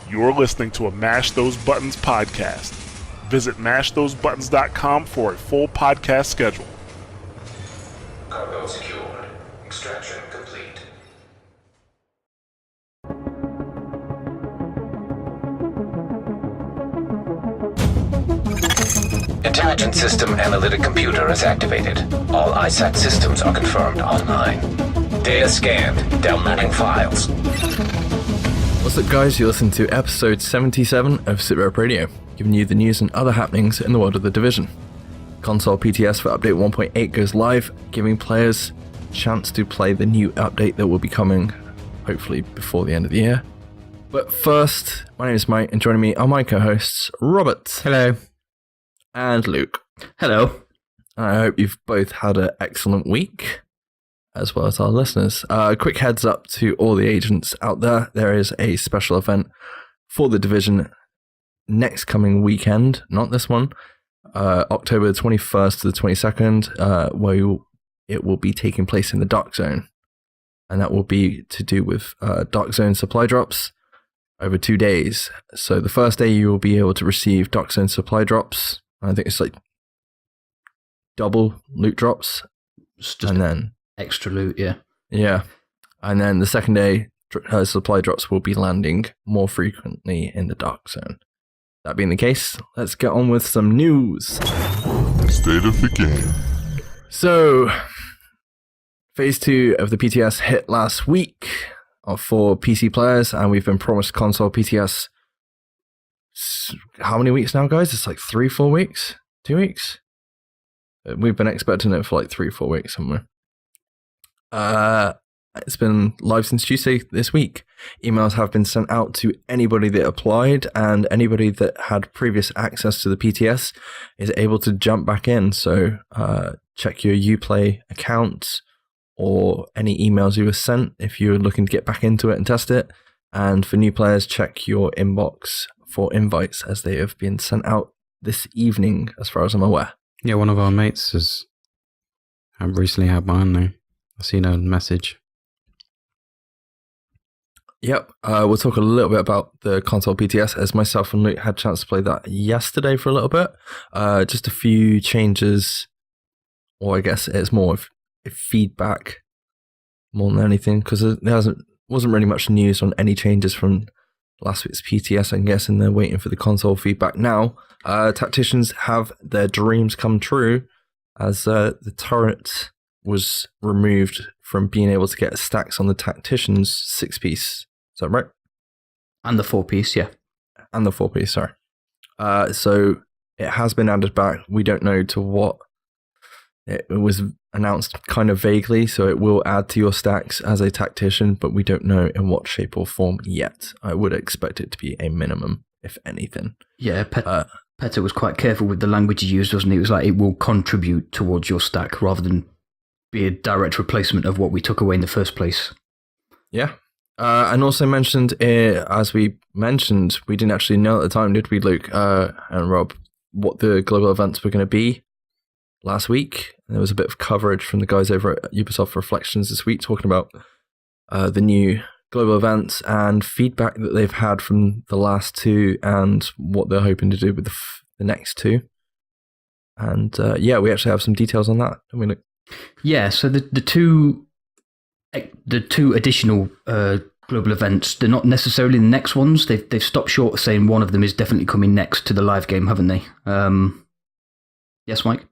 You're listening to a Mash Those Buttons podcast. Visit mashthosebuttons.com for a full podcast schedule. Cargo secured. Extraction complete. Intelligent System Analytic Computer is activated. All ISAC systems are confirmed online. Data scanned. Downloading files. What's up, guys? You're listening to episode 77 of SitRep Radio, giving you the news and other happenings in the world of The Division. Console PTS for update 1.8 goes live, giving players a chance to play the new update that will be coming, hopefully before the end of the year. But first, my name is Mike, and joining me are my co-hosts, Robert. Hello. And Luke. Hello. I hope you've both had an excellent week, as well as our listeners. Quick heads up to all the agents out there. There is a special event for The Division next coming weekend, not this one, October 21st to the 22nd, where it will be taking place in the Dark Zone. And that will be to do with Dark Zone supply drops over 2 days. So the first day you will be able to receive Dark Zone supply drops. I think it's like double loot drops. And then extra loot, yeah. Yeah. And then the second day, supply drops will be landing more frequently in the Dark Zone. That being the case, let's get on with some news. State of the game. So, Phase 2 of the PTS hit last week for PC players, and we've been promised console PTS. How many weeks now, guys? It's like 3-4 weeks? 2 weeks? We've been expecting it for like 3-4 weeks somewhere. It's been live since Tuesday this week. Emails have been sent out to anybody that applied, and anybody that had previous access to the PTS is able to jump back in. So check your Uplay account or any emails you were sent if you're looking to get back into it and test it. And for new players, check your inbox for invites, as they have been sent out this evening, as far as I'm aware. Yeah, one of our mates has recently had mine now. I've seen a message. Yep, we'll talk a little bit about the console PTS, as myself and Luke had a chance to play that yesterday for a little bit. Just a few changes, or I guess it's more of feedback more than anything, because there wasn't really much news on any changes from last week's PTS. I'm guessing they're waiting for the console feedback now. Tacticians have their dreams come true, as the turret was removed from being able to get stacks on the Tactician's 6-piece. Is that right? And the 4-piece, yeah. And the 4-piece, sorry. So it has been added back. We don't know to what. It was announced kind of vaguely, so it will add to your stacks as a Tactician, but we don't know in what shape or form yet. I would expect it to be a minimum, if anything. Yeah, Petter was quite careful with the language he used, wasn't he? It was like, it will contribute towards your stack rather than be a direct replacement of what we took away in the first place. Yeah. And also mentioned, as we mentioned, we didn't actually know at the time, did we, Luke and Rob, what the global events were going to be last week. And there was a bit of coverage from the guys over at Ubisoft Reflections this week talking about the new global events and feedback that they've had from the last two and what they're hoping to do with the next two. And yeah, we actually have some details on that, don't we, Luke? Yeah, so the two additional global events, they're not necessarily the next ones. They've stopped short of saying one of them is definitely coming next to the live game, haven't they? Yes, Mike?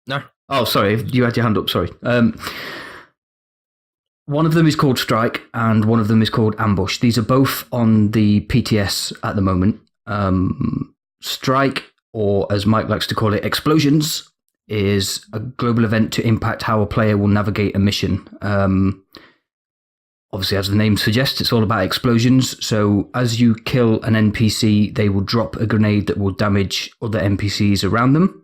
No. Oh, sorry, you had your hand up, sorry. One of them is called Strike, and one of them is called Ambush. These are both on the PTS at the moment. Strike, or as Mike likes to call it, Explosions, is a global event to impact how a player will navigate a mission. Obviously, as the name suggests, it's all about explosions. So as you kill an NPC, they will drop a grenade that will damage other NPCs around them.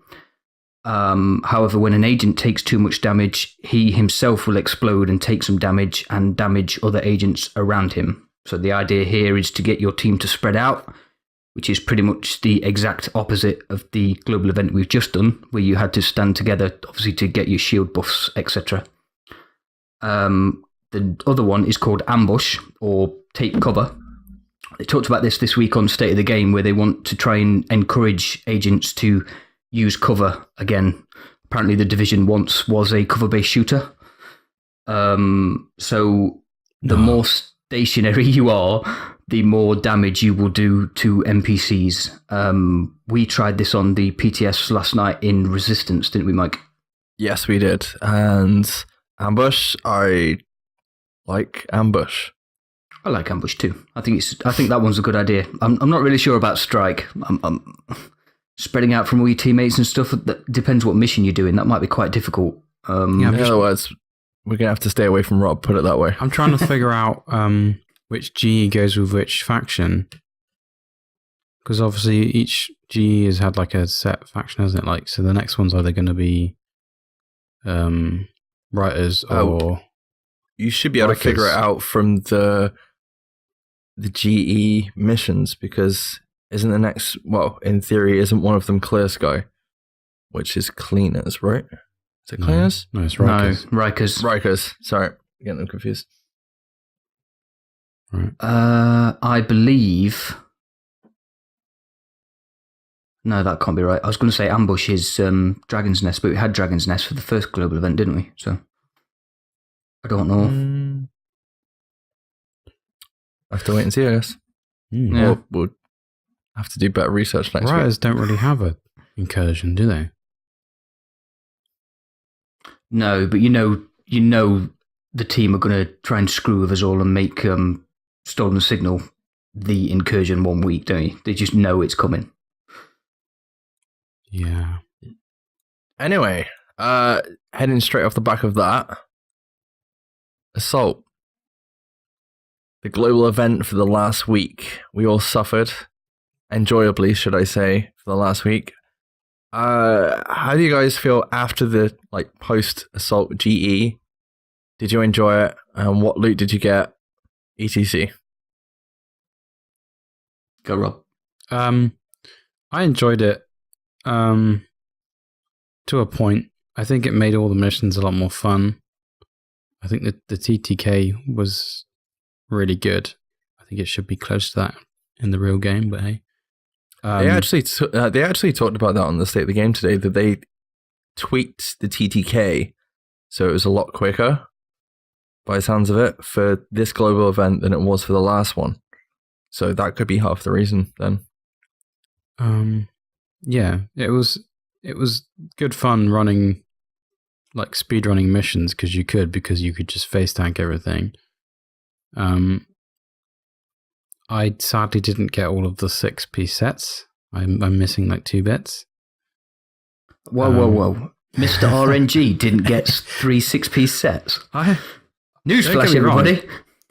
However, when an agent takes too much damage, he himself will explode and take some damage and damage other agents around him. So the idea here is to get your team to spread out, which is pretty much the exact opposite of the global event we've just done, where you had to stand together, obviously, to get your shield buffs, etc. The other one is called Ambush, or Take Cover, They talked about this week on State of the Game, where they want to try and encourage agents to use cover again. Apparently, the Division once was a cover-based shooter. So the more stationary you are, the more damage you will do to NPCs. We tried this on the PTS last night in Resistance, didn't we, Mike? Yes, we did. And Ambush, I like Ambush. I like Ambush too. I think that one's a good idea. I'm not really sure about Strike. I'm spreading out from all your teammates and stuff. That depends what mission you're doing. That might be quite difficult. In other words, we're gonna have to stay away from Rob. Put it that way. I'm trying to figure out which GE goes with which faction, because obviously each GE has had like a set faction, hasn't it? Like, so the next one's either going to be writers or you should be able to figure it out from the GE missions, because isn't the next, well, in theory, isn't one of them Clear Sky, which is Cleaners, right? Is it Cleaners? No, it's Rikers. No, Rikers. Rikers. Sorry, getting them confused. Right. I believe. No, that can't be right. I was going to say Ambush is Dragon's Nest, but we had Dragon's Nest for the first global event, didn't we? So I don't know. I have to wait and see, I guess. Yeah. We'll have to do better research next Writers week. don't really have an incursion, do they? No, but you know the team are going to try and screw with us all and make Stolen Signal the incursion 1 week, don't you? They just know it's coming. Yeah. Anyway, heading straight off the back of that, Assault. The global event for the last week. We all suffered, enjoyably, should I say, for the last week. How do you guys feel after the post Assault GE? Did you enjoy it? And what loot did you get? ETC. Go, Rob. I enjoyed it to a point. I think it made all the missions a lot more fun. I think that the TTK was really good. I think it should be close to that in the real game, but hey. They actually talked about that on the State of the Game today, that they tweaked the TTK so it was a lot quicker, by the sounds of it, for this global event than it was for the last one. So that could be half the reason then. Yeah, it was good fun running, like speedrunning missions because you could just face tank everything. I sadly didn't get all of the 6-piece sets. I'm missing like 2 bits. Whoa. Mr. RNG didn't get 3 6-piece sets. Newsflash, everybody.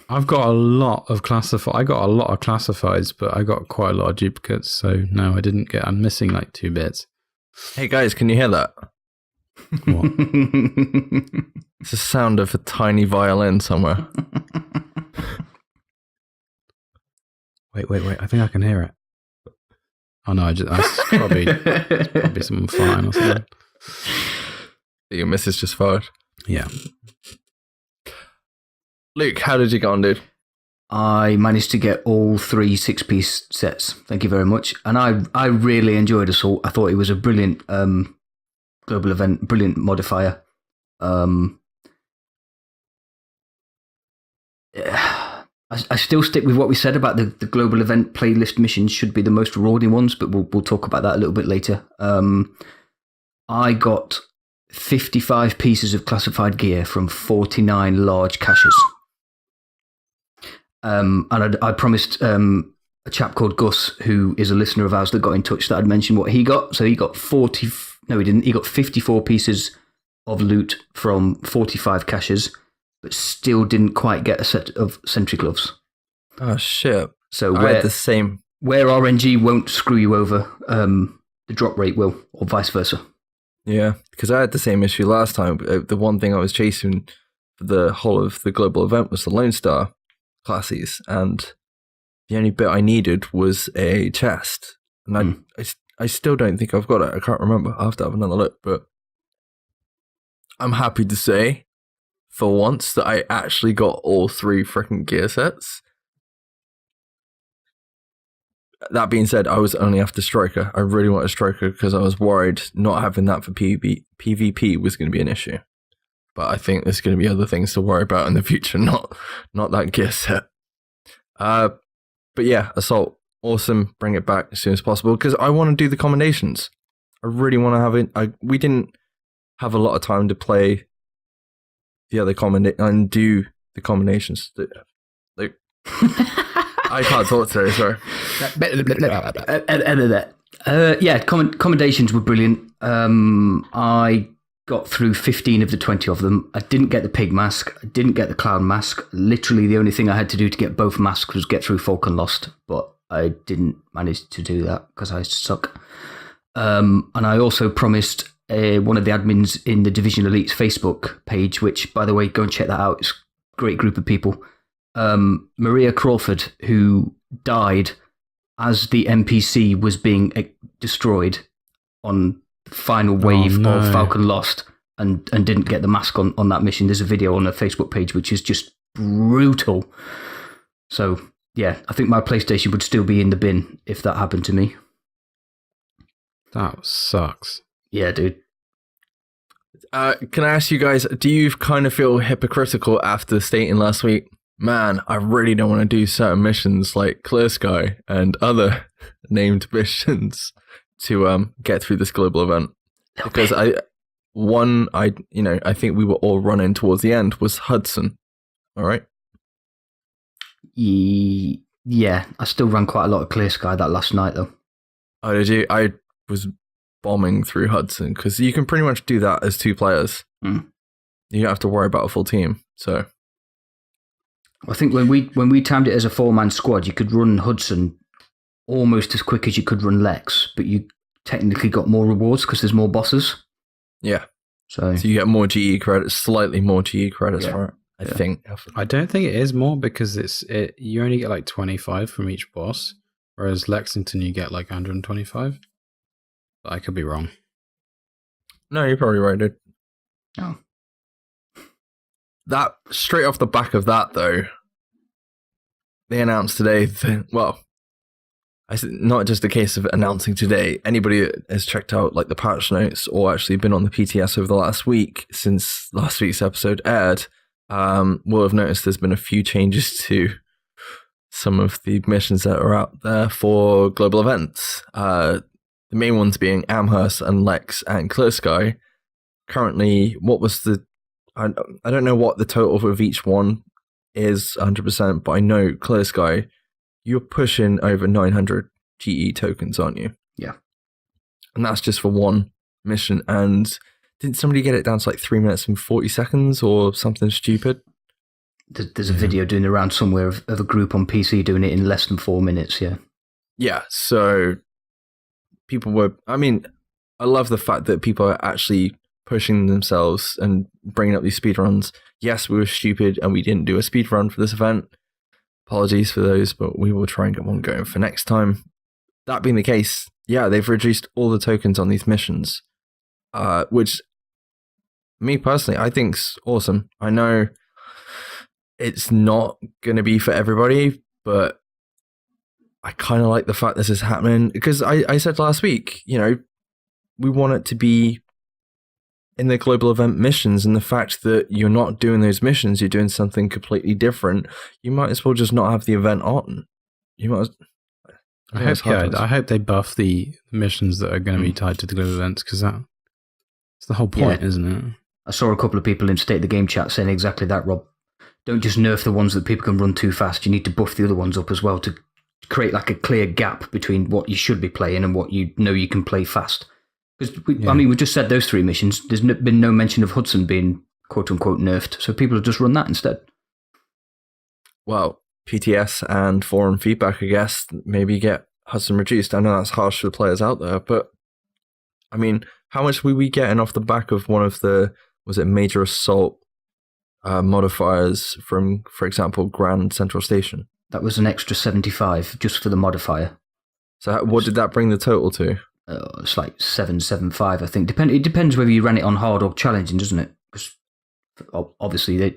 I've got a lot of classifieds, but I got quite a lot of duplicates. So no, I'm missing like 2 bits. Hey guys, can you hear that? What? It's the sound of a tiny violin somewhere. Wait. I think I can hear it. Oh no, it's probably someone flying or something. Your missus just fired. Yeah. Luke, how did you go on, dude? I managed to get all 3 6-piece sets. Thank you very much. And I really enjoyed Assault. I thought it was a brilliant global event, brilliant modifier. I still stick with what we said about the global event playlist missions should be the most rewarding ones, but we'll talk about that a little bit later. I got 55 pieces of classified gear from 49 large caches. And I promised a chap called Gus, who is a listener of ours that got in touch, that I'd mention what he got. So he got no, he didn't. He got 54 pieces of loot from 45 caches, but still didn't quite get a set of sentry gloves. Oh shit! So I had the same. Where RNG won't screw you over, the drop rate will, or vice versa. Yeah, because I had the same issue last time. The one thing I was chasing for the whole of the global event was the Lone Star classes, and the only bit I needed was a chest, and I still don't think I've got it. I can't remember. I'll have to have another look, but I'm happy to say, for once, that I actually got all 3 freaking gear sets. that being said, I was only after Striker. I really wanted Striker because I was worried not having that for PvP was going to be an issue. But I think there's going to be other things to worry about in the future, not that gear set. But yeah, Assault, awesome. Bring it back as soon as possible because I want to do the combinations. I really want to have it. We didn't have a lot of time to play the other and do the combinations. Like, I can't talk today, sorry. Yeah, commendations were brilliant. I got through 15 of the 20 of them. I didn't get the pig mask. I didn't get the clown mask. Literally, the only thing I had to do to get both masks was get through Falcon Lost, but I didn't manage to do that because I suck. And I also promised one of the admins in the Division Elite's Facebook page, which, by the way, go and check that out. It's a great group of people. Maria Crawford, who died as the NPC was being destroyed on the final wave of Falcon Lost and didn't get the mask on that mission. There's a video on her Facebook page, which is just brutal. So, yeah, I think my PlayStation would still be in the bin if that happened to me. That sucks. Yeah, dude. Can I ask you guys, do you kind of feel hypocritical after stating last week, man, I really don't want to do certain missions like Clear Sky and other named missions to get through this global event? Because I think we were all running towards the end was Hudson. All right. Yeah, I still ran quite a lot of Clear Sky that last night though. Oh, did you? I was bombing through Hudson because you can pretty much do that as 2 players. You don't have to worry about a full team. So I think when we timed it as a 4-man squad, you could run Hudson almost as quick as you could run Lex, but you technically got more rewards because there's more bosses. Yeah. So you get more GE credits, slightly more GE credits for it, I think. I don't think it is more because you only get like 25 from each boss, whereas Lexington you get like 125. But I could be wrong. No, you're probably right, dude. Oh. That, straight off the back of that, though, they announced today that, well, I said not just a case of announcing today. Anybody that has checked out like the patch notes or actually been on the PTS over the last week since last week's episode aired, will have noticed there's been a few changes to some of the missions that are out there for global events. The main ones being Amherst and Lex and Clear Sky. Currently, what was the... I don't know what the total of each one is 100%, but I know Clear Sky, you're pushing over 900 GE tokens, aren't you? Yeah. And that's just for one mission. And didn't somebody get it down to like 3 minutes and 40 seconds or something stupid? There's a video doing around somewhere of a group on PC doing it in less than 4 minutes, yeah. Yeah, so people were... I mean, I love the fact that people are actually pushing themselves and bringing up these speedruns. Yes, we were stupid and we didn't do a speedrun for this event. Apologies for those, but we will try and get one going for next time. That being the case, yeah, they've reduced all the tokens on these missions, which, me personally, I think's awesome. I know it's not going to be for everybody, but I kind of like the fact this is happening because I said last week, you know, we want it to be in the global event missions, and the fact that you're not doing those missions, you're doing something completely different. You might as well just not have the event on. You might. I hope they buff the missions that are going to be tied to the global events because that's the whole point, isn't it? I saw a couple of people in State of the Game chat saying exactly that, Rob. Don't just nerf the ones that people can run too fast. You need to buff the other ones up as well to create like a clear gap between what you should be playing and what you know you can play fast. Because I mean, we just said those 3 missions. There's been no mention of Hudson being quote unquote nerfed, so people have just run that instead. Well, PTS and forum feedback, I guess, maybe get Hudson reduced. I know that's harsh for the players out there, but I mean, how much were we getting off the back of one of the, was it Major Assault modifiers from, for example, Grand Central Station? That was an extra 75 just for the modifier. So what did that bring the total to? It's like 775, I think. It depends whether you ran it on hard or challenging, doesn't it? Because obviously, the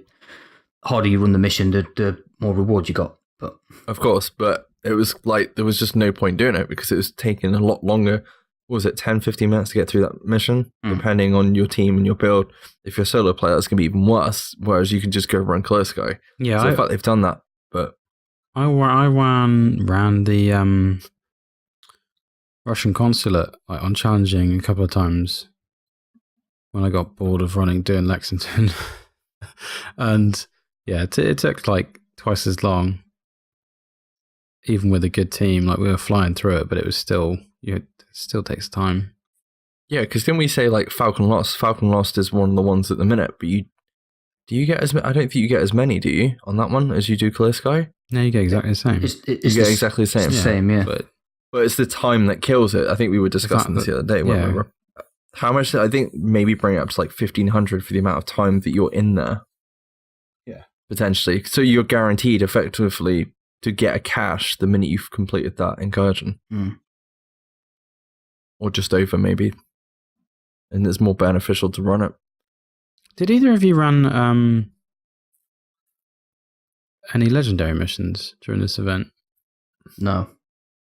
harder you run the mission, the more reward you got. But of course, but it was like there was just no point doing it because it was taking a lot longer. What was it, 10, 15 minutes to get through that mission, depending on your team and your build. If you're a solo player, that's going to be even worse, whereas you can just go run Clear Sky. Yeah, so in fact, they've done that, but... I ran the Russian consulate like, on challenging a couple of times when I got bored of doing Lexington. And yeah, it took like twice as long, even with a good team. Like we were flying through it, but it was still... it still takes time. Yeah, because didn't we say like Falcon Lost? Falcon Lost is one of the ones at the minute, but do you get as I don't think you get as many, do you, on that one as you do Clear Sky? No, you get exactly the same. You get exactly the same. It's the same, yeah. But it's the time that kills it. I think we were discussing this the other day. Yeah. How much? I think maybe bring it up to like 1,500 for the amount of time that you're in there. Yeah, potentially. So you're guaranteed effectively to get a cash the minute you've completed that incursion. Or just over, maybe. And it's more beneficial to run it. Did either of you run any legendary missions during this event? No.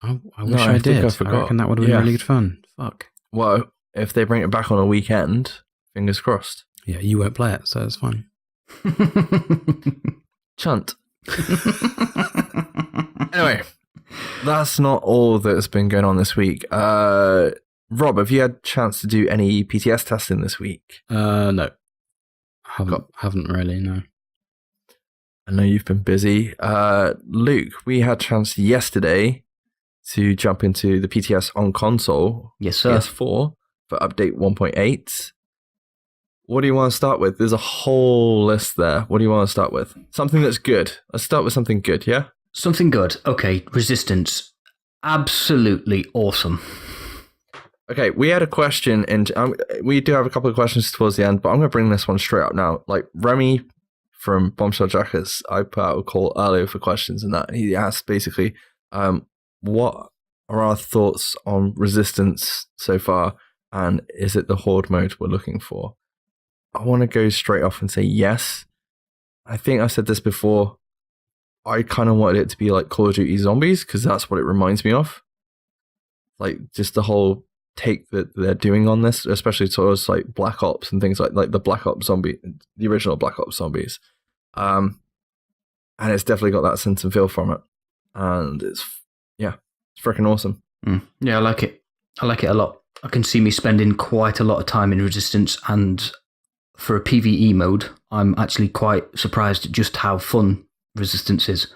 I wish I did. I forgot. I reckon that would have been really good fun. Fuck. Well, if they bring it back on a weekend, fingers crossed. Yeah, you won't play it, so it's fine. Chunt. Anyway. That's not all that's been going on this week. Rob, have you had a chance to do any PTS testing this week? No. Haven't really, no. I know you've been busy. Luke, we had a chance yesterday to jump into the PTS on console. Yes, sir. PS4 for update 1.8. What do you want to start with? There's a whole list there. What do you want to start with? Something that's good. Let's start with something good, yeah? Something good. Okay, Resistance. Absolutely awesome. Okay, we had a question, and we do have a couple of questions towards the end, but I'm going to bring this one straight up now. Like, Remy from Bombshell Jackets, I put out a call earlier for questions and that. He asked basically, what are our thoughts on Resistance so far, and is it the Horde mode we're looking for? I want to go straight off and say yes. I think I said this before. I kind of wanted it to be like Call of Duty Zombies because that's what it reminds me of. Like just the whole take that they're doing on this, especially towards like Black Ops and things like the Black Ops zombie, the original Black Ops zombies. And it's definitely got that sense and feel from it. And it's freaking awesome. Yeah, I like it. I like it a lot. I can see me spending quite a lot of time in Resistance, and for a PvE mode, I'm actually quite surprised at just how fun Resistance is.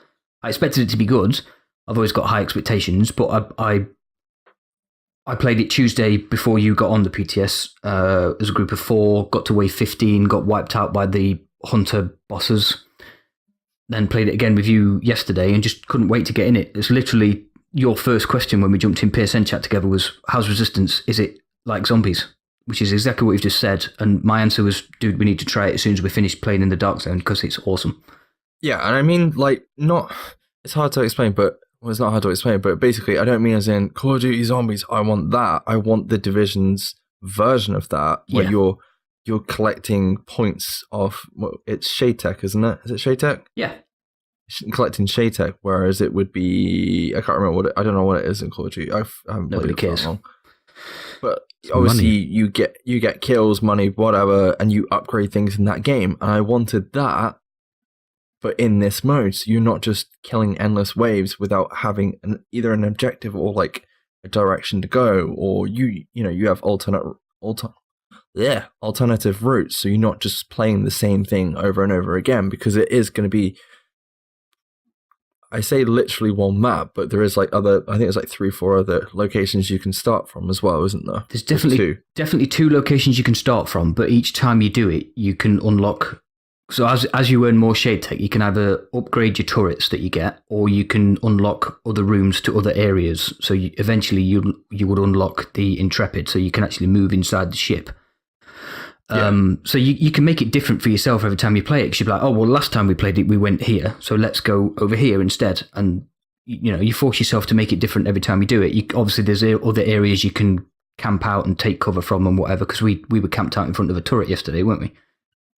I expected it to be good. I've always got high expectations, but I played it Tuesday before you got on the PTS as a group of 4, got to wave 15, got wiped out by the Hunter bosses, then played it again with you yesterday and just couldn't wait to get in it. It's literally your first question when we jumped in PSN chat together was, how's Resistance? Is it like zombies? Which is exactly what you've just said. And my answer was, dude, we need to try it as soon as we finish playing in the Dark Zone because it's awesome. Yeah, and I mean, like, it's hard to explain, but it's not hard to explain, but basically, I don't mean as in Call of Duty Zombies. I want that. I want the Division's version of that, where you're collecting points of, it's Shade Tech, isn't it? Is it Shade Tech? Yeah. Collecting Shade Tech, whereas it would be, I can't remember I don't know what it is in Call of Duty. I haven't played it for that long. But obviously, you get kills, money, whatever, and you upgrade things in that game. And I wanted that, but in this mode, so you're not just killing endless waves without having either an objective or like a direction to go, or you have alternative routes, so you're not just playing the same thing over and over again, because it is going to be, I say literally one map, but there is like I think it's like 3-4 other locations you can start from as well, isn't there? There's definitely 2 locations you can start from, but each time you do it, you can unlock. So as you earn more Shade Tech, you can either upgrade your turrets that you get, or you can unlock other rooms to other areas. So eventually you would unlock the Intrepid, so you can actually move inside the ship. So you can make it different for yourself every time you play it, because you're like, oh, well, last time we played it, we went here, so let's go over here instead. And, you force yourself to make it different every time you do it. Obviously, there's other areas you can camp out and take cover from and whatever, because we were camped out in front of a turret yesterday, weren't we?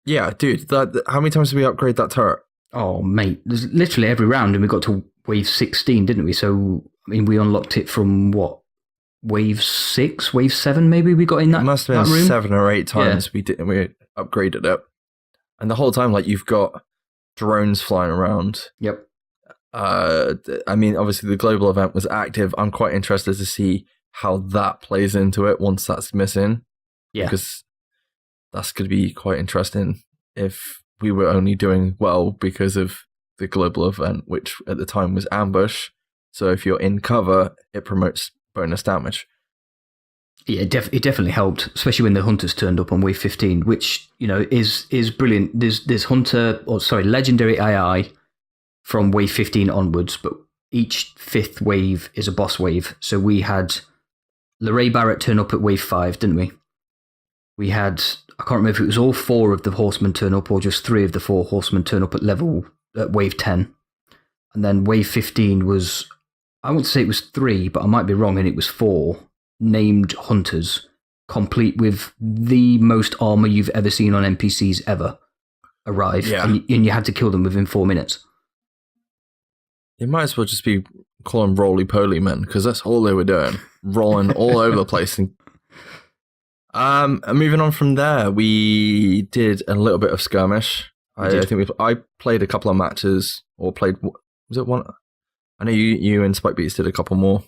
Yeah, dude, how many times did we upgrade that turret? Oh, mate, there's literally every round, and we got to wave 16, didn't we? So, I mean, we unlocked it from what? Wave 6, wave 7, maybe we got in that. It must have been room? 7 or 8 times we upgraded it. And the whole time, like, you've got drones flying around. Yep. I mean, obviously the global event was active. I'm quite interested to see how that plays into it once that's missing. Yeah. Because that's going to be quite interesting if we were only doing well because of the global event, which at the time was ambush. So if you're in cover, it promotes bonus damage. Yeah, it definitely helped, especially when the hunters turned up on wave 15, which, you know, is brilliant. There's legendary AI from wave 15 onwards, but each 5th wave is a boss wave. So we had Leray Barrett turn up at wave 5, didn't we? We had, I can't remember if it was all 4 of the horsemen turn up or just 3 of the 4 horsemen turn up at wave 10. And then wave 15 was, I want to say it was 3, but I might be wrong, and it was 4 named hunters, complete with the most armor you've ever seen on NPCs ever arrive. Yeah. And you had to kill them within 4 minutes. It might as well just be call them roly-poly men, because that's all they were doing, rolling all over the place. And moving on from there, we did a little bit of skirmish. I think I played a couple of matches, or played, was it one? I know you and Spike Beats did a couple more.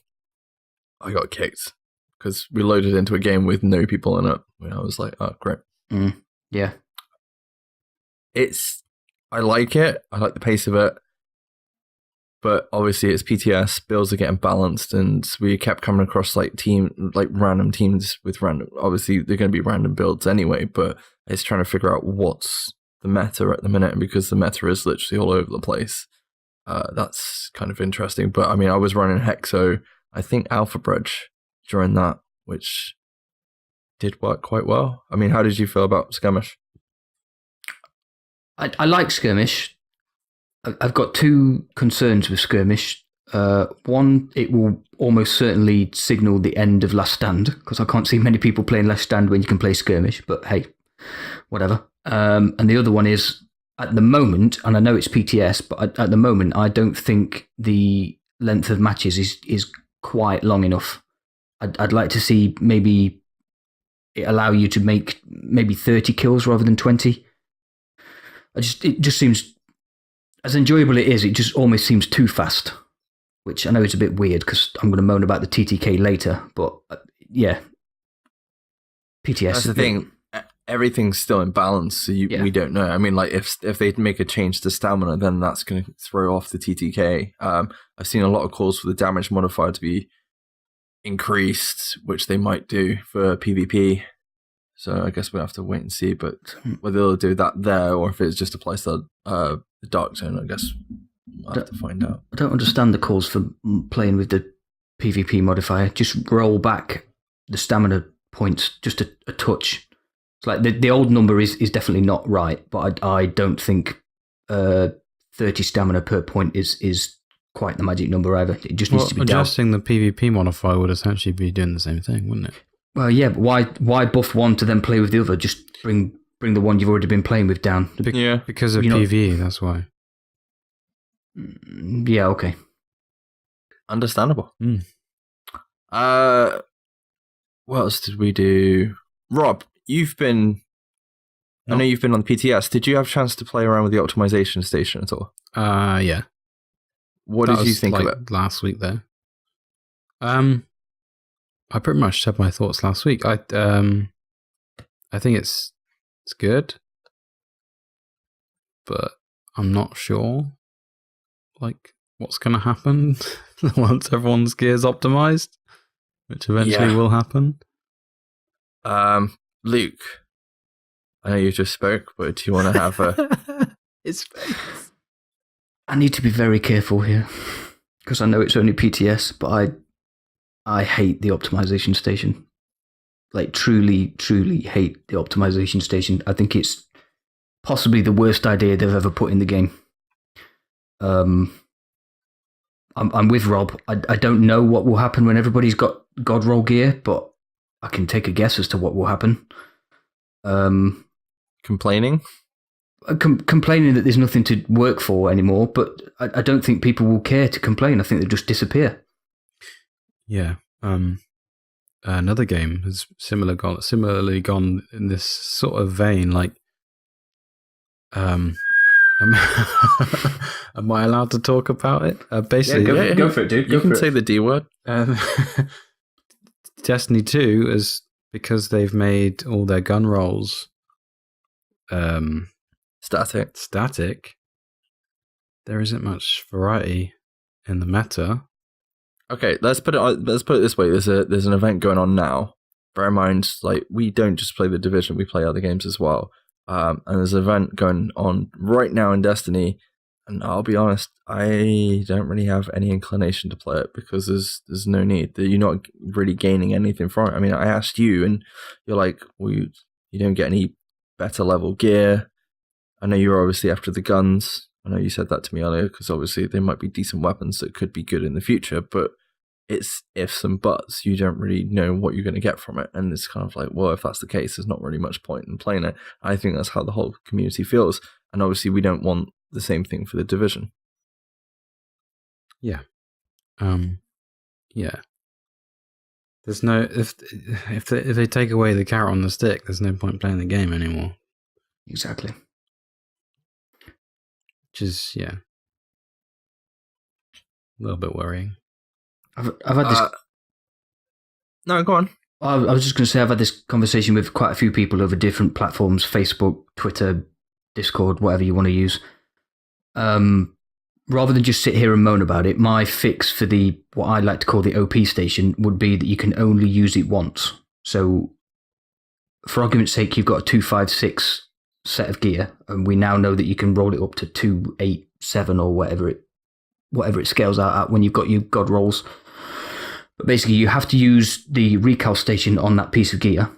I got kicked because we loaded into a game with no people in it. I was like, oh, great. Yeah. I like it. I like the pace of it. But obviously it's PTS, builds are getting balanced, and we kept coming across random teams with random, obviously they're going to be random builds anyway, but it's trying to figure out what's the meta at the minute, and because the meta is literally all over the place. That's kind of interesting. But I mean, I was running Hexo, I think Alpha Bridge during that, which did work quite well. I mean, how did you feel about Skirmish? I like Skirmish. I've got 2 concerns with Skirmish. One, it will almost certainly signal the end of Last Stand, because I can't see many people playing Last Stand when you can play Skirmish, but hey, whatever. And the other one is, at the moment, and I know it's PTS, but at the moment, I don't think the length of matches is quite long enough. I'd like to see maybe it allow you to make maybe 30 kills rather than 20. It just seems, as enjoyable it is, it just almost seems too fast, which I know is a bit weird because I'm going to moan about the TTK later, but yeah. PTS. That's the thing. Everything's still in balance, so we don't know. I mean, like, if they make a change to stamina, then that's going to throw off the TTK. I've seen a lot of calls for the damage modifier to be increased, which they might do for PvP. So I guess we'll have to wait and see. But whether they'll do that there, or if it just applies to the Dark Zone, I guess we'll have to find out. I don't understand the calls for playing with the PvP modifier. Just roll back the stamina points just a touch. It's like the old number is definitely not right, but I don't think 30 stamina per point is quite the magic number either. It just needs to be adjusting the PvP modifier would essentially be doing the same thing, wouldn't it? Well, yeah, but why buff one to then play with the other? Just bring the one you've already been playing with down. Because of PvE, that's why. Yeah, okay. Understandable. What else did we do? Rob, I know you've been on the PTS. Did you have a chance to play around with the optimization station at all? Yeah. What did you think of it? Last week there. I pretty much said my thoughts last week. I think it's good, but I'm not sure what's going to happen once everyone's gear's optimized, which eventually will happen. Luke, I know you just spoke, but do you want to have a... His face. I need to be very careful here, because I know it's only PTS, but I hate the optimization station. Like, truly, truly hate the optimization station. I think it's possibly the worst idea they've ever put in the game. I'm with Rob. I don't know what will happen when everybody's got God roll gear, but I can take a guess as to what will happen. Complaining? complaining that there's nothing to work for anymore, but I don't think people will care to complain. I think they'll just disappear. Yeah. Another game has similarly gone in this sort of vein. Like, am I allowed to talk about it? Basically, go for it, dude. You can say the D word. Destiny 2 is because they've made all their gun rolls static. There isn't much variety in the meta. Okay, let's put it this way. There's an event going on now. Bear in mind, like, we don't just play the Division, we play other games as well. And there's an event going on right now in Destiny, and I'll be honest, I don't really have any inclination to play it because there's no need. You're not really gaining anything from it. I mean, I asked you, and you're like, well, you don't get any better level gear. I know you're obviously after the guns. I know you said that to me earlier because obviously they might be decent weapons that could be good in the future, but it's ifs and buts. You don't really know what you're going to get from it. And it's kind of like, well, if that's the case, there's not really much point in playing it. I think that's how the whole community feels. And obviously we don't want the same thing for the Division. Yeah. Yeah. There's no, if they take away the carrot on the stick, there's no point playing the game anymore. Exactly. Which is, yeah, a little bit worrying. I've had this. No, go on. I was just going to say I've had this conversation with quite a few people over different platforms: Facebook, Twitter, Discord, whatever you want to use. Rather than just sit here and moan about it, my fix for what I like to call the OP station would be that you can only use it once. So, for argument's sake, you've got a 256 set of gear, and we now know that you can roll it up to 287 or whatever it scales out at when you've got your god rolls. But basically, you have to use the recal station on that piece of gear,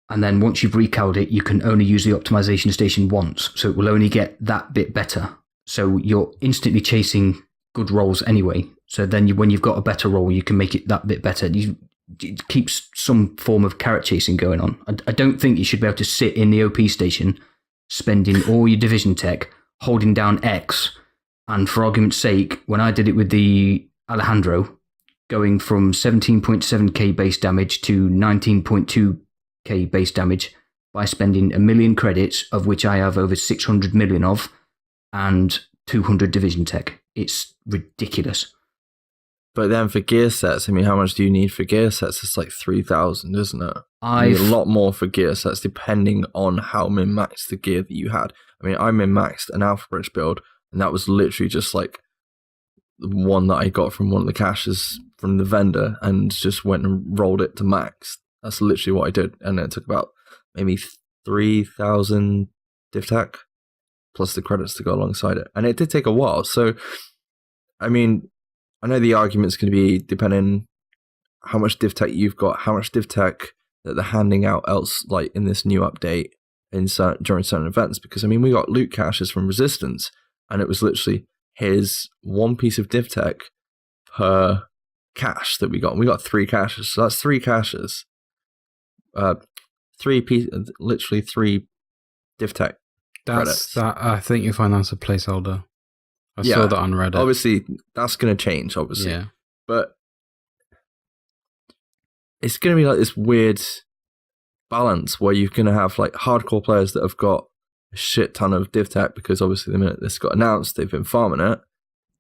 and then once you've recaled it, you can only use the optimization station once, so it will only get that bit better. So you're instantly chasing good rolls anyway. So then when you've got a better roll, you can make it that bit better. It keeps some form of carrot chasing going on. I don't think you should be able to sit in the OP station, spending all your Division tech, holding down X, and for argument's sake, when I did it with the Alejandro, going from 17.7k base damage to 19.2k base damage by spending 1 million credits, of which I have over 600 million of, and 200 Division tech. It's ridiculous. But then for gear sets, I mean, how much do you need for gear sets? It's like 3,000, isn't it? You need a lot more for gear sets depending on how min-maxed the gear that you had. I mean, I min-maxed an Alpha Bridge build, and that was literally just like the one that I got from one of the caches from the vendor and just went and rolled it to max. That's literally what I did. And it took about maybe 3,000 div tech plus the credits to go alongside it. And it did take a while. So, I mean, I know the argument's going to be depending how much div tech you've got, how much div tech that they're handing out else, like in this new update during certain events. Because, I mean, we got loot caches from Resistance, and it was literally, here's one piece of div tech per cache that we got. We got 3 caches, so that's 3 caches. Literally 3 div tech credits. That, I think you find that's a placeholder. I saw that on Reddit. Obviously, that's going to change, obviously. Yeah. But it's going to be like this weird balance where you're going to have like hardcore players that have got a shit ton of div tech because obviously the minute this got announced, they've been farming it.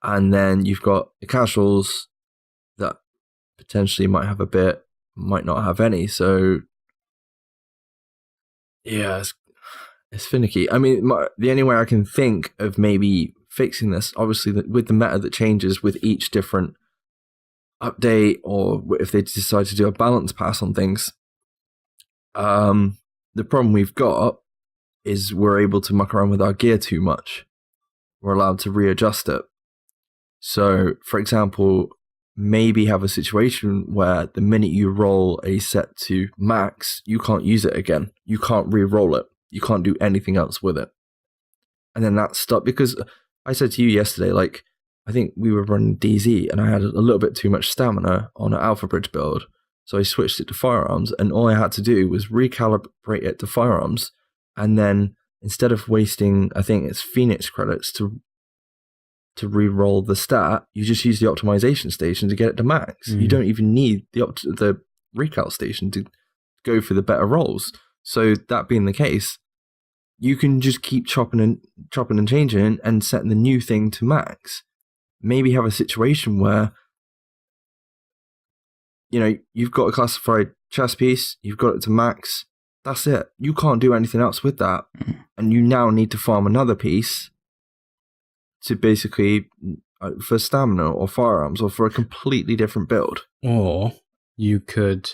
And then you've got the casuals that potentially might have a bit, might not have any. So, yeah, it's finicky. I mean, the only way I can think of maybe fixing this, obviously, with the meta that changes with each different update, or if they decide to do a balance pass on things, the problem we've got is we're able to muck around with our gear too much. We're allowed to readjust it. So, for example, maybe have a situation where the minute you roll a set to max, you can't use it again. You can't re-roll it. You can't do anything else with it. And then that's stuck, because I said to you yesterday, like, I think we were running DZ and I had a little bit too much stamina on an Alpha Bridge build. So I switched it to firearms, and all I had to do was recalibrate it to firearms. And then instead of wasting, I think it's Phoenix credits to re-roll the stat, you just use the optimization station to get it to max. You don't even need the recal station to go for the better rolls. So that being the case, you can just keep chopping and changing and setting the new thing to max. Maybe have a situation where, you know, you've got a classified chess piece, you've got it to max, that's it. You can't do anything else with that. And you now need to farm another piece to basically, for stamina or firearms or for a completely different build. Or you could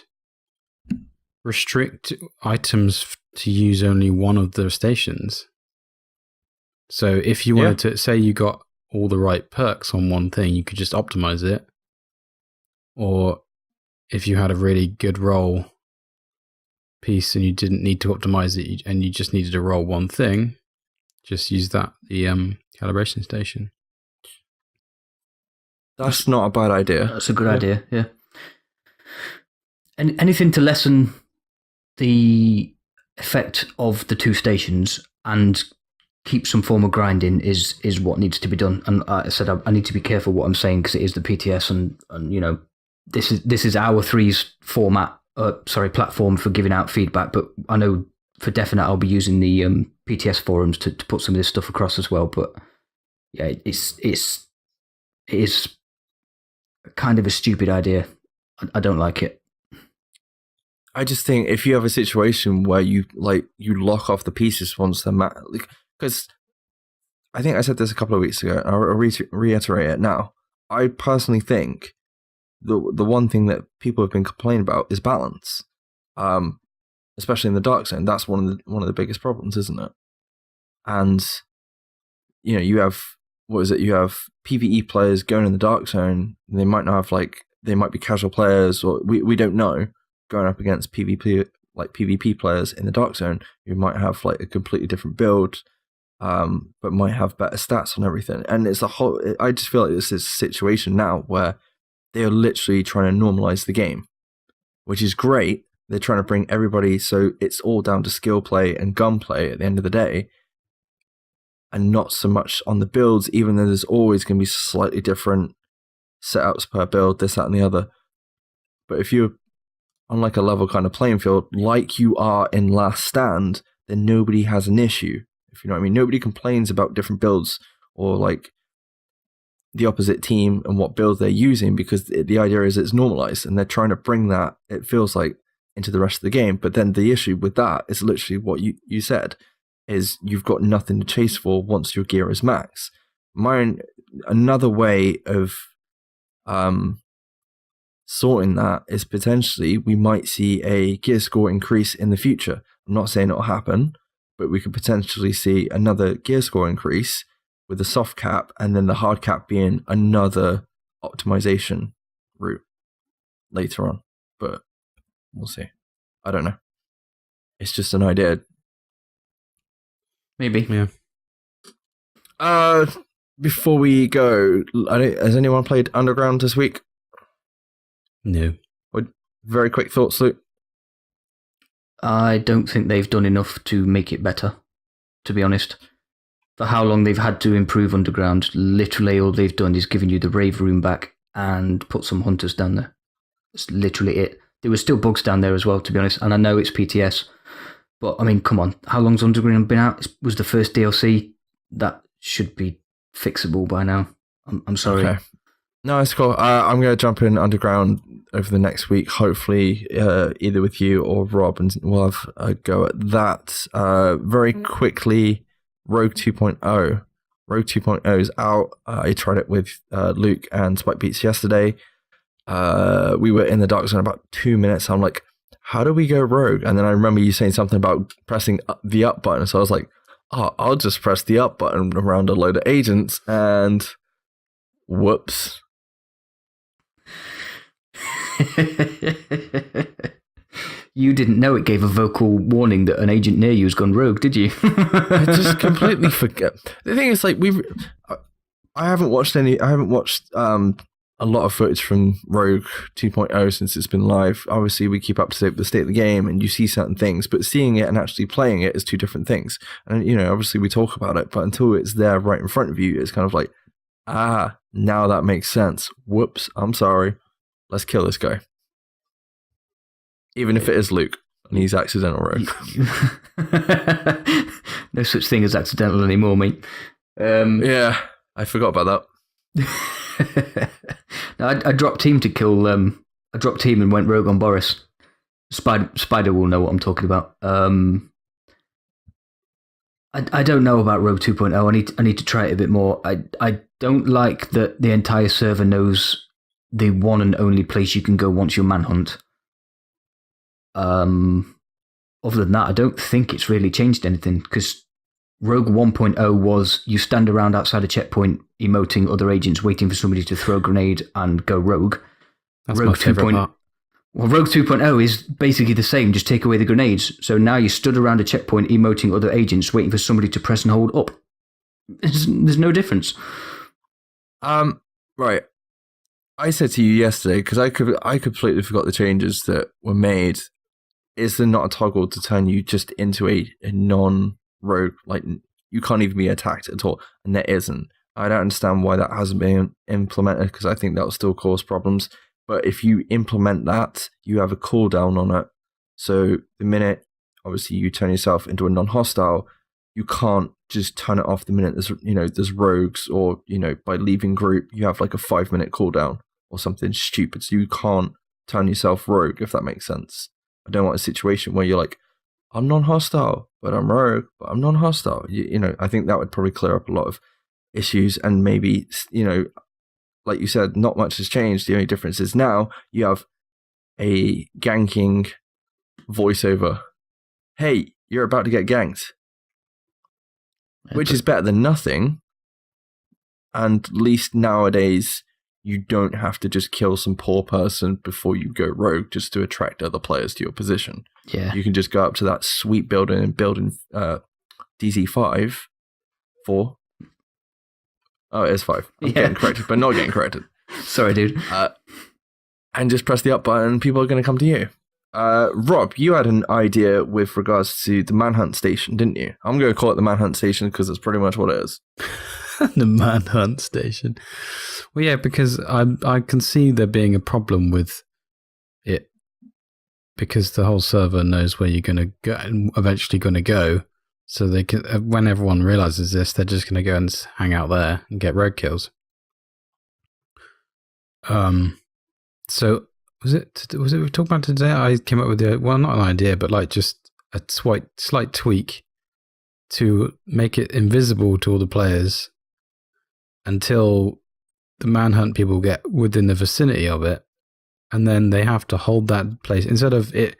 restrict items to use only one of the stations. So if you wanted to, say you got all the right perks on one thing, you could just optimize it. Or if you had a really good roll piece and you didn't need to optimize it and you just needed to roll one thing, just use that, the calibration station. That's not a bad idea. That's a good idea, yeah. And anything to lessen the effect of the two stations and keep some form of grinding is what needs to be done. And I said I need to be careful what I'm saying because it is the PTS, and you know, this is our three's format. Platform for giving out feedback. But I know for definite I'll be using the PTS forums to put some of this stuff across as well. But yeah, it is kind of a stupid idea. I don't like it. I just think if you have a situation where you lock off the pieces once they're because I think I said this a couple of weeks ago, and I'll reiterate it now. I personally think the one thing that people have been complaining about is balance, especially in the Dark Zone. That's one of the biggest problems, isn't it? And you know, you have you have PvE players going in the Dark Zone. They might not have they might be casual players, or we don't know, going up against PvP players in the Dark Zone who might have a completely different build, but might have better stats on everything. And it's I just feel like this is a situation now where they are literally trying to normalize the game, which is great. They're trying to bring everybody, so it's all down to skill play and gunplay at the end of the day, and not so much on the builds, even though there's always going to be slightly different setups per build, this, that, and the other. But if you're on a level kind of playing field, like you are in Last Stand, then nobody has an issue. If you know what I mean, nobody complains about different builds or the opposite team and what build they're using, because the idea is it's normalized, and they're trying to bring that, it feels like, into the rest of the game. But then the issue with that is literally what you said, is you've got nothing to chase for once your gear is max. Another way of sorting that is potentially we might see a gear score increase in the future. I'm not saying it'll happen, but we could potentially see another gear score increase with a soft cap, and then the hard cap being another optimization route later on. But we'll see. I don't know. It's just an idea. Maybe. Yeah. Before we go, has anyone played Underground this week? No. Very quick thoughts, Luke. I don't think they've done enough to make it better, to be honest. For how long they've had to improve Underground, literally all they've done is given you the rave room back and put some hunters down there. That's literally it. There were still bugs down there as well, to be honest, and I know it's PTS, but I mean, come on, how long's Underground been out? It was the first DLC. That should be fixable by now. I'm sorry. Okay. No, it's cool. I'm going to jump in Underground over the next week, hopefully either with you or Rob, and we'll have a go at that. Very quickly, Rogue 2.0. Rogue 2.0 is out. I tried it with Luke and Spike Beats yesterday. We were in the Dark Zone about 2 minutes. I'm like, how do we go Rogue? And then I remember you saying something about pressing the up button. So I was like, oh, I'll just press the up button around a load of agents, and whoops. You didn't know it gave a vocal warning that an agent near you has gone rogue, did you? I just completely forget. The thing is, I haven't watched a lot of footage from Rogue 2.0 since it's been live. Obviously, we keep up to date with the state of the game and you see certain things, but seeing it and actually playing it is two different things. And, obviously we talk about it, but until it's there right in front of you, it's kind of like, now that makes sense. Whoops, I'm sorry. Let's kill this guy. Even if it is Luke and he's accidental rogue. No such thing as accidental anymore, mate. Yeah, I forgot about that. No, I dropped team to kill. I dropped team and went rogue on Boris. Spider will know what I'm talking about. I don't know about Rogue 2.0. I need to try it a bit more. I don't like that the entire server knows the one and only place you can go once you manhunt. Other than that, I don't think it's really changed anything, because Rogue 1.0 was you stand around outside a checkpoint emoting other agents waiting for somebody to throw a grenade and go rogue. That's Rogue my favorite part. Well, Rogue 2.0 is basically the same, just take away the grenades. So now you stood around a checkpoint emoting other agents waiting for somebody to press and hold up. There's no difference. Right. I said to you yesterday, because I completely forgot the changes that were made. Is there not a toggle to turn you just into a non-rogue? Like, you can't even be attacked at all, and there isn't. I don't understand why that hasn't been implemented, because I think that will still cause problems. But if you implement that, you have a cooldown on it. So the minute, obviously, you turn yourself into a non-hostile, you can't just turn it off the minute there's rogues, or by leaving group, you have like a 5-minute cooldown or something stupid. So you can't turn yourself rogue, if that makes sense. I don't want a situation where you're like, I'm non-hostile, but I'm rogue, but I'm non-hostile. I think that would probably clear up a lot of issues, and maybe, like you said, not much has changed. The only difference is now you have a ganking voiceover. Hey, you're about to get ganked. Which is better than nothing. And at least nowadays, you don't have to just kill some poor person before you go rogue just to attract other players to your position. Yeah. You can just go up to that sweet building and build in DZ5 4. Oh, it is 5. I'm getting corrected, but not getting corrected. Sorry, dude. And just press the up button and people are going to come to you. Rob, you had an idea with regards to the Manhunt Station, didn't you? I'm going to call it the Manhunt Station because it's pretty much what it is. The Manhunt Station. Well, yeah, because I can see there being a problem with it, because the whole server knows where you're going to go, eventually going to go. So they can, when everyone realizes this, they're just going to go and hang out there and get rogue kills. So was it we were talking about today? I came up with not an idea, but like just a slight tweak to make it invisible to all the players until the manhunt people get within the vicinity of it, and then they have to hold that place instead of it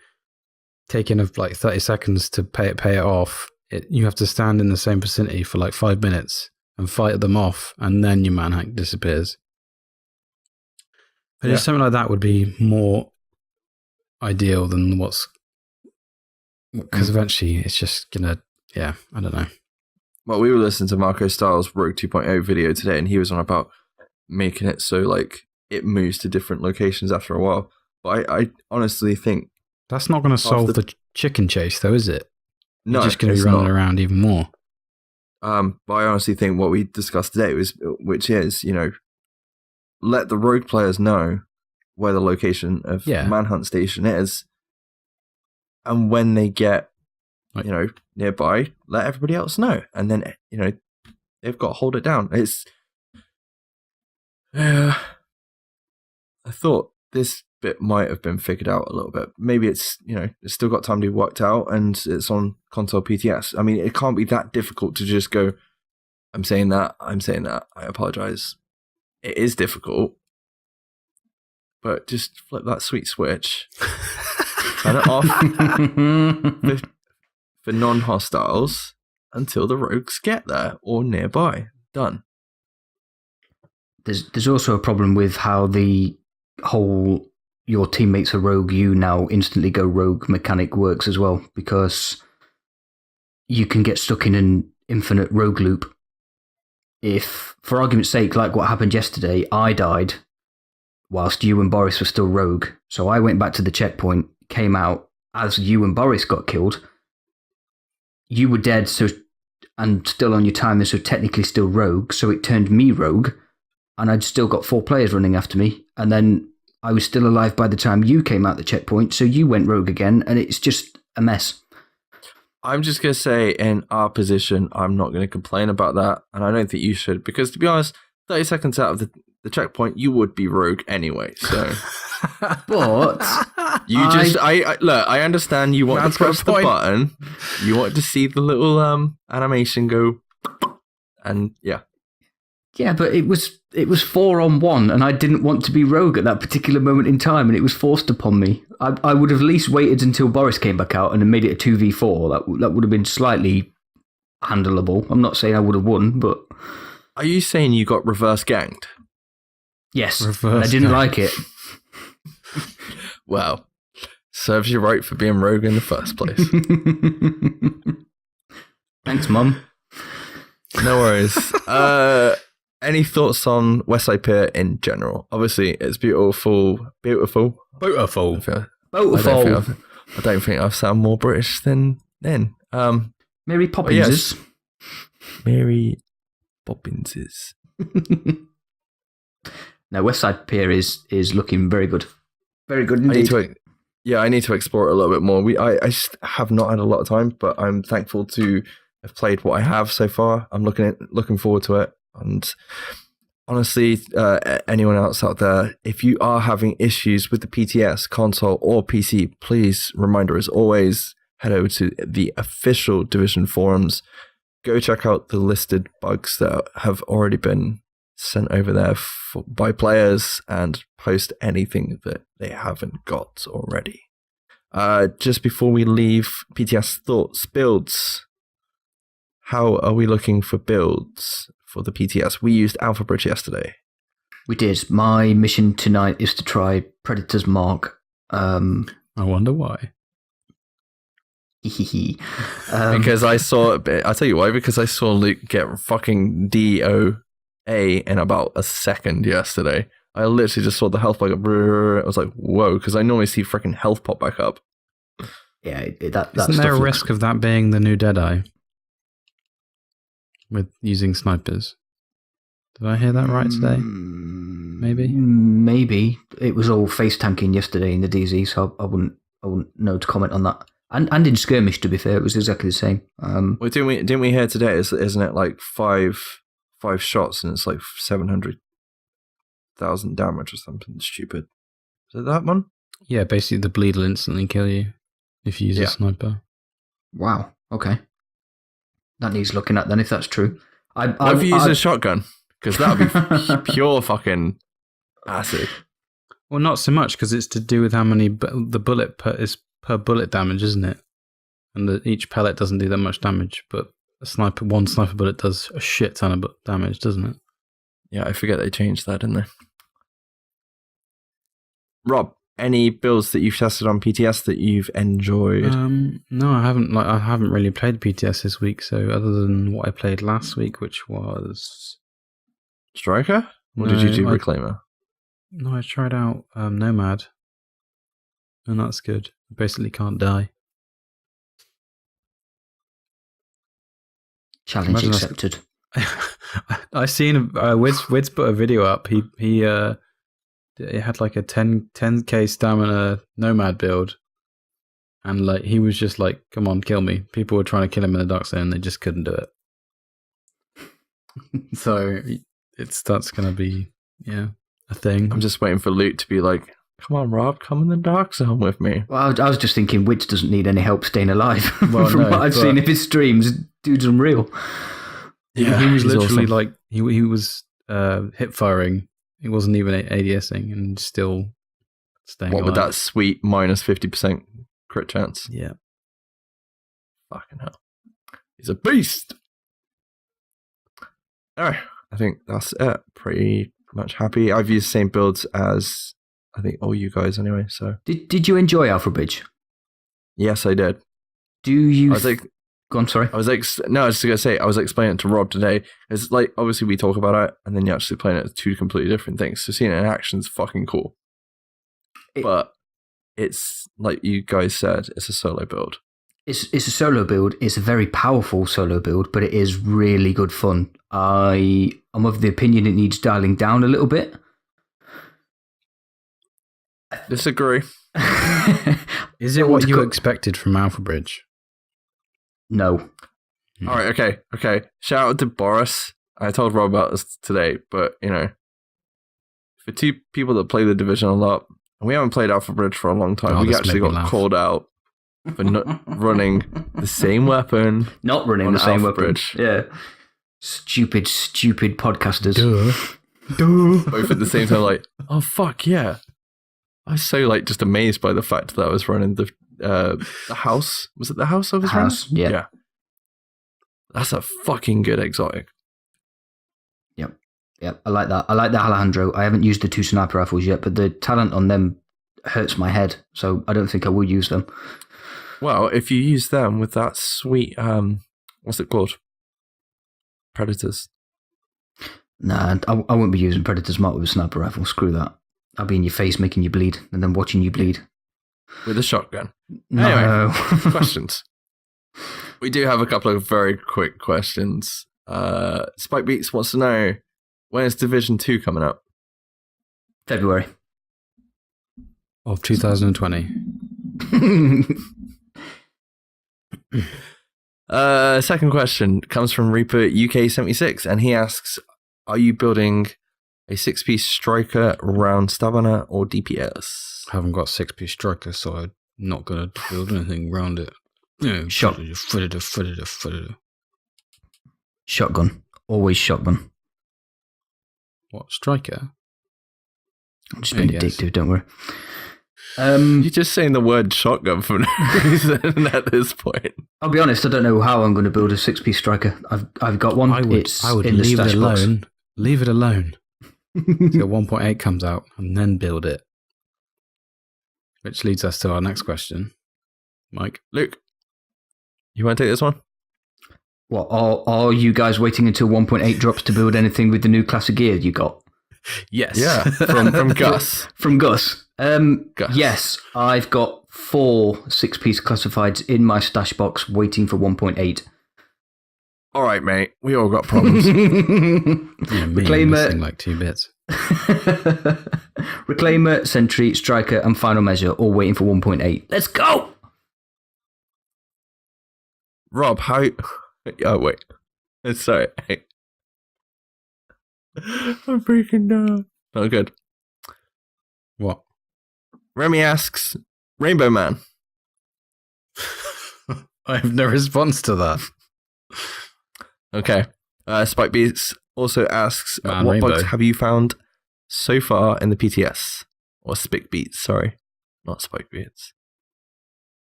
taking like 30 seconds to pay it off. You have to stand in the same vicinity for like 5 minutes and fight them off, and then your manhunt disappears. But just something like that would be more ideal than because eventually it's just gonna, I don't know. Well, we were listening to Marco Styles' Rogue 2.0 video today, and he was on about making it so like it moves to different locations after a while. But I honestly think that's not going to solve the chicken chase, though, is it? No, you're just going to be running around even more. But I honestly think what we discussed today which is, let the rogue players know where the location of the Manhunt Station is, and when they get, nearby, let everybody else know, and then they've got to hold it down. It's, I thought this bit might have been figured out a little bit. Maybe it's it's still got time to be worked out, and it's on console PTS. I mean, it can't be that difficult to just go, I'm saying that, I apologize. It is difficult, but just flip that sweet switch, turn it off for non-hostiles until the rogues get there or nearby. Done. There's also a problem with how the whole your teammates are rogue, you now instantly go rogue mechanic works as well, because you can get stuck in an infinite rogue loop. If, for argument's sake, like what happened yesterday, I died whilst you and Boris were still rogue. So I went back to the checkpoint, came out as you and Boris got killed. You were dead, so and still on your timer, so technically still rogue. So it turned me rogue, and I'd still got 4 players running after me. And then I was still alive by the time you came out the checkpoint, so you went rogue again, and it's just a mess. I'm just going to say, in our position, I'm not going to complain about that, and I don't think you should, because to be honest, 30 seconds out of the checkpoint, you would be rogue anyway, so... But... Look, I understand you want to press the button, you want to see the little animation go, and yeah. Yeah, but it was 4-on-1, and I didn't want to be rogue at that particular moment in time, and it was forced upon me. I would have at least waited until Boris came back out and then made it a 2v4. That would have been slightly handleable. I'm not saying I would have won, but... Are you saying you got reverse ganged? Yes, I didn't like it. Well, serves you right for being rogue in the first place. Thanks, Mum. No worries. Any thoughts on West Side Pier in general? Obviously, it's beautiful. I don't think I've sound more British than then. Mary Poppins. Mary Poppins. No, West Side Pier is looking very good. Very good indeed. I need to explore it a little bit more. I just have not had a lot of time, but I'm thankful to have played what I have so far. I'm looking forward to it. And honestly, anyone else out there, if you are having issues with the PTS console or PC, please, reminder as always, head over to the official Division forums. Go check out the listed bugs that have already been sent over there by players and post anything that they haven't got already. Just before we leave, PTS thoughts, builds. How are we looking for builds for the PTS? We used Alpha Bridge yesterday. We did. My mission tonight is to try Predator's Mark. I wonder why. Because I saw, I'll tell you why, because I saw Luke get fucking DOA in about a second yesterday. I literally just saw the health bug up. I was like, whoa, because I normally see freaking health pop back up. Yeah, that Isn't there a risk of that being the new Deadeye? With using snipers. Did I hear that right today? Maybe? Maybe. It was all face tanking yesterday in the DZ, so I wouldn't know to comment on that. And in skirmish, to be fair, it was exactly the same. Well, didn't we hear today? Isn't it like five shots and it's like 700,000 damage or something stupid? Is it that one? Yeah, basically the bleed will instantly kill you if you use a sniper. Wow. Okay. That needs looking at then, if that's true. What if you use a shotgun? Because that would be pure fucking acid. Well, not so much, because it's to do with how many the bullet is per bullet damage, isn't it? And each pellet doesn't do that much damage, but one sniper bullet does a shit ton of damage, doesn't it? Yeah, I forget they changed that, didn't they? Rob, any builds that you've tested on PTS that you've enjoyed? No, I haven't. I haven't really played PTS this week. So other than what I played last week, which was Striker, or did you do Reclaimer? No, I tried out Nomad, and that's good. Basically, can't die. Challenge accepted. I seen Wids put a video up. He had like a 10k stamina Nomad build, and like he was just like, "Come on, kill me." People were trying to kill him in the dark zone, and they just couldn't do it. So that's gonna be a thing. I'm just waiting for Luke to be like, "Come on, Rob, come in the dark zone with me." Well, I was just thinking, Wids doesn't need any help staying alive. Well, From what I've seen of his streams, dude's unreal. Yeah, he was literally awesome. Like he was hip firing. It wasn't even ADSing and still staying alive. With that sweet minus 50% crit chance? Yeah. Fucking hell. He's a beast. Alright, I think that's it. Pretty much happy. I've used the same builds as I think all you guys anyway. So Did you enjoy Alpha Bridge? Yes, I did. Do you Go on, sorry. I was just gonna say I was explaining it to Rob today. It's like obviously we talk about it, and then you're actually playing it as two completely different things. So seeing it in action is fucking cool. But it's like you guys said, it's a solo build. It's a solo build. It's a very powerful solo build, but it is really good fun. I'm of the opinion it needs dialing down a little bit. Disagree. Is it what you expected from Alpha Bridge? No. All right, okay. Shout out to Boris. I told Rob about this today, but for two people that play the Division a lot, and we haven't played Alpha Bridge for a long time, we actually got called out for not running the same weapon. Not running the same weapon. Bridge. Yeah. Stupid podcasters. Duh. Both at the same time, like, oh fuck yeah. I was so just amazed by the fact that I was running the house. Was it the house I was running? Yeah. That's a fucking good exotic. Yep. I like that. I like the Alejandro. I haven't used the 2 sniper rifles yet, but the talent on them hurts my head, so I don't think I will use them. Well, if you use them with that sweet, what's it called? Predators. Nah, I won't be using Predator Smart with a sniper rifle. Screw that. I'll be in your face making you bleed and then watching you bleed. With a shotgun. No. Anyway, questions. We do have a couple of very quick questions. Spike Beats wants to know, when is Division 2 coming up? February. Of 2020. Second question comes from Reaper UK76, and he asks, are you building a 6-piece striker around Stabana or DPS? I haven't got 6-piece striker, so I'm not going to build anything around it. Shotgun. Always shotgun. What, striker? I'm just being addictive, don't worry. You're just saying the word shotgun for no reason at this point. I'll be honest, I don't know how I'm going to build a 6-piece striker. I've got one. I would in leave the it alone. box. Leave it alone. Until 1.8 comes out and then build it. Which leads us to our next question. Mike. Luke, you want to take this one? What, are you guys waiting until 1.8 drops to build anything with the new class of gear you got? Yes. Yeah, from Gus. From Gus. Gus. Yes, I've got 4 6-piece classifieds in my stash box waiting for 1.8. All right, mate. We all got problems. Reclaimer, like 2 bits. Reclaimer, Sentry, Striker, and Final Measure all waiting for 1.8. Let's go! Rob, how... Oh, wait. Sorry. I'm freaking down. Oh, good. What? Remy asks, Rainbow Man. I have no response to that. Okay. Spike Beats also asks, Man, what Rainbow. bugs have you found so far in the PTS? Or Spike Beats, sorry. Not Spike Beats.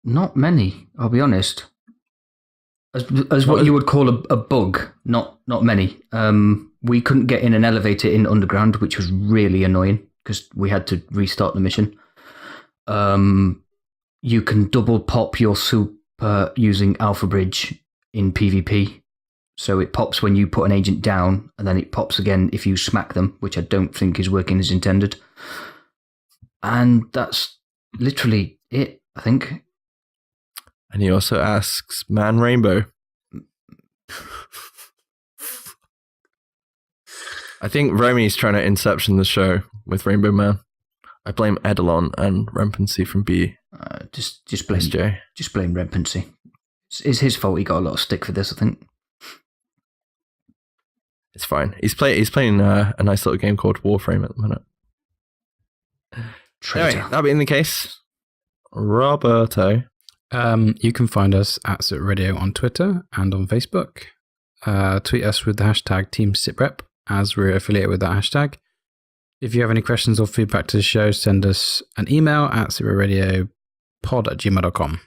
Not many, I'll be honest. As what you would call a bug, not many. We couldn't get in an elevator in Underground, which was really annoying because we had to restart the mission. You can double pop your super using Alpha Bridge in PvP. So it pops when you put an agent down, and then it pops again if you smack them, which I don't think is working as intended. And that's literally it, I think. And he also asks, Man Rainbow. I think Remy's trying to inception the show with Rainbow Man. I blame Edelon and Rempency from B. Just blame SJ. Just blame Rempency. It's his fault. He got a lot of stick for this, I think. It's fine. He's playing a nice little game called Warframe at the minute. Traitor. Anyway, that being the case, Roberto. You can find us at Sit Radio on Twitter and on Facebook. Tweet us with the hashtag TeamSitRep, as we're affiliated with that hashtag. If you have any questions or feedback to the show, send us an email at sitradiopod@gmail.com.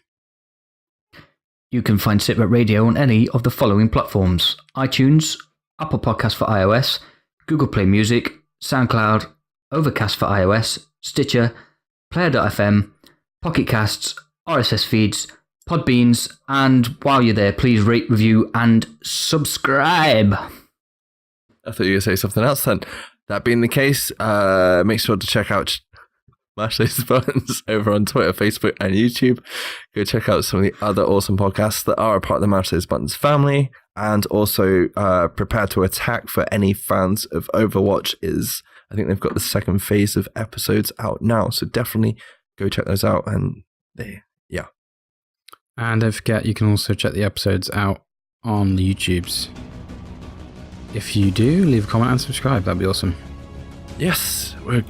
You can find Sitrep Radio on any of the following platforms: iTunes, Apple Podcasts for iOS, Google Play Music, SoundCloud, Overcast for iOS, Stitcher, Player.fm, Pocket Casts, RSS feeds, Podbeans, and while you're there, please rate, review, and subscribe. I thought you were going to say something else then. That being the case, make sure to check out Mash Those Buttons over on Twitter, Facebook, and YouTube. Go check out some of the other awesome podcasts that are a part of the Mash Those Buttons family, and also prepare to attack for any fans of Overwatch. I think they've got the second phase of episodes out now, so definitely go check those out. And yeah. And don't forget, you can also check the episodes out on the YouTubes. If you do, leave a comment and subscribe. That'd be awesome. Yes, we're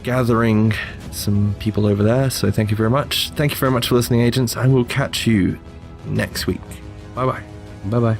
gathering some people over there, so thank you very much. Thank you very much for listening, agents, and we'll catch you next week. Bye-bye. Bye-bye.